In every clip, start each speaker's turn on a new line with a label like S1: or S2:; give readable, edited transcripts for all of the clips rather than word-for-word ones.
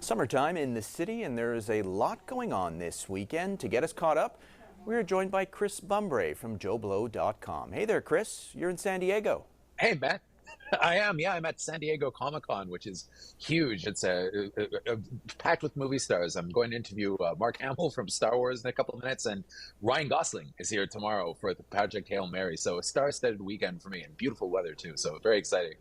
S1: Summertime in the city, and there is a lot going on this weekend. To get us caught up, we are joined by Chris Bumbray from JoBlo.com. Hey there, Chris. You're in San Diego.
S2: Hey, Matt. I am. Yeah, I'm at San Diego Comic-Con, which is huge. It's packed with movie stars. I'm going to interview Mark Hamill from Star Wars in a couple of minutes, and Ryan Gosling is here tomorrow for the Project Hail Mary. So a star-studded weekend for me, and beautiful weather too. So very exciting.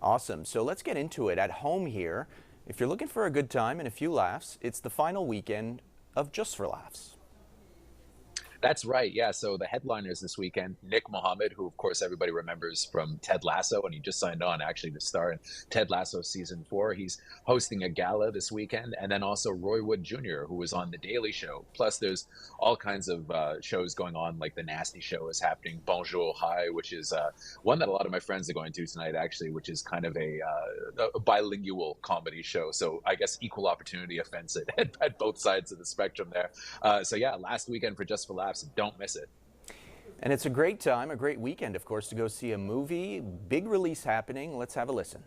S1: Awesome. So let's get into it. At home here, if you're looking for a good time and a few laughs, it's the final weekend of Just for Laughs.
S2: That's right. Yeah. So the headliners this weekend, Nick Mohammed, who of course everybody remembers from Ted Lasso, and he just signed on actually to star in Ted Lasso season 4. He's hosting a gala this weekend, and then also Roy Wood Jr., who was on The Daily Show. Plus, there's all kinds of shows going on, like The Nasty Show is happening, Bonjour Hi, which is one that a lot of my friends are going to tonight, actually, which is kind of a bilingual comedy show. So I guess equal opportunity offense at both sides of the spectrum there. So yeah, last weekend for Just for Laughs. Don't miss it.
S1: And it's a great time, a great weekend, of course, to go see a movie. Big release happening. Let's have a listen.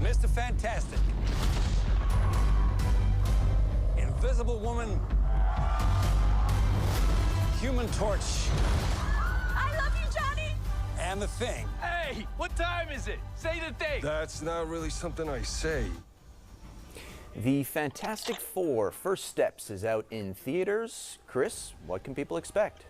S3: Mr. Fantastic. Invisible Woman. Human Torch.
S4: I love you, Johnny!
S3: And The Thing.
S5: Hey, what time is it? Say the thing.
S6: That's not really something I say.
S1: The Fantastic Four First Steps is out in theaters. Chris, what can people expect?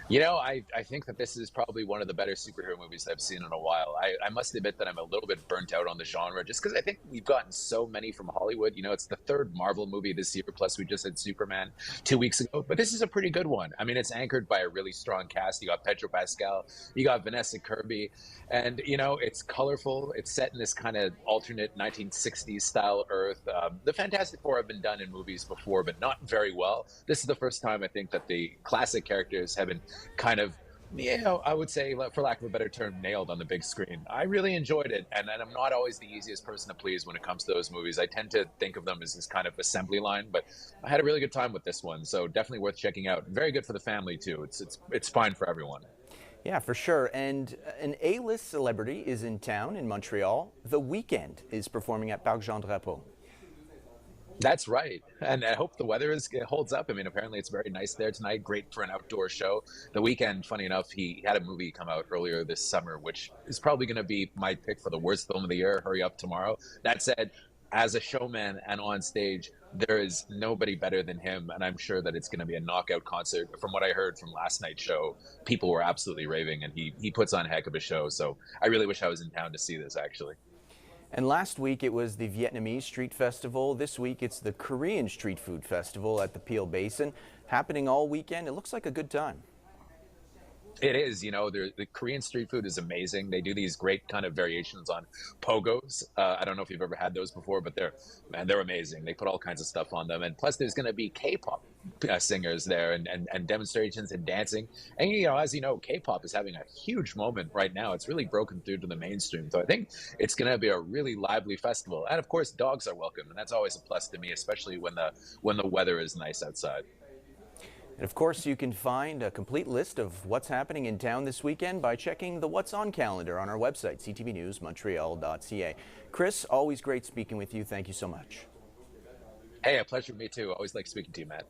S2: You know, I think that this is probably one of the better superhero movies I've seen in a while. I must admit that I'm a little bit burnt out on the genre just because I think we've gotten so many from Hollywood. You know, it's the third Marvel movie this year, plus we just had Superman 2 weeks ago. But this is a pretty good one. I mean, it's anchored by a really strong cast. You got Pedro Pascal, you got Vanessa Kirby, and, you know, it's colorful. It's set in this kind of alternate 1960s style Earth. The Fantastic Four have been done in movies before, but not very well. This is the first time I think that the classic characters have been kind of, you know, I would say, for lack of a better term, nailed on the big screen. I really enjoyed it, and I'm not always the easiest person to please when it comes to those movies. I tend to think of them as this kind of assembly line, but I had a really good time with this one, so definitely worth checking out. Very good for the family too. It's fine for everyone.
S1: Yeah, for sure. And an A-list celebrity is in town in Montreal. The Weeknd is performing at Parc Jean Drapeau.
S2: That's right. And I hope the weather holds up. I mean, apparently it's very nice there tonight. Great for an outdoor show. The Weeknd, funny enough, he had a movie come out earlier this summer, which is probably going to be my pick for the worst film of the year, Hurry Up Tomorrow. That said, as a showman and on stage, there is nobody better than him. And I'm sure that it's going to be a knockout concert. From what I heard from last night's show, people were absolutely raving, and he puts on a heck of a show. So I really wish I was in town to see this, actually.
S1: And last week it was the Vietnamese Street Festival. This week it's the Korean Street Food Festival at the Peel Basin, happening all weekend. It looks like a good time.
S2: It is, you know, the Korean street food is amazing. They do these great kind of variations on pogos. I don't know if you've ever had those before, but they're amazing. They put all kinds of stuff on them. And plus there's going to be K-pop singers there and demonstrations and dancing. And, you know, as you know, K-pop is having a huge moment right now. It's really broken through to the mainstream. So I think it's going to be a really lively festival. And of course, dogs are welcome. And that's always a plus to me, especially when the weather is nice outside.
S1: And of course, you can find a complete list of what's happening in town this weekend by checking the What's On calendar on our website, ctvnewsmontreal.ca. Chris, always great speaking with you. Thank you so much.
S2: Hey, a pleasure for me too. Always like speaking to you, Matt.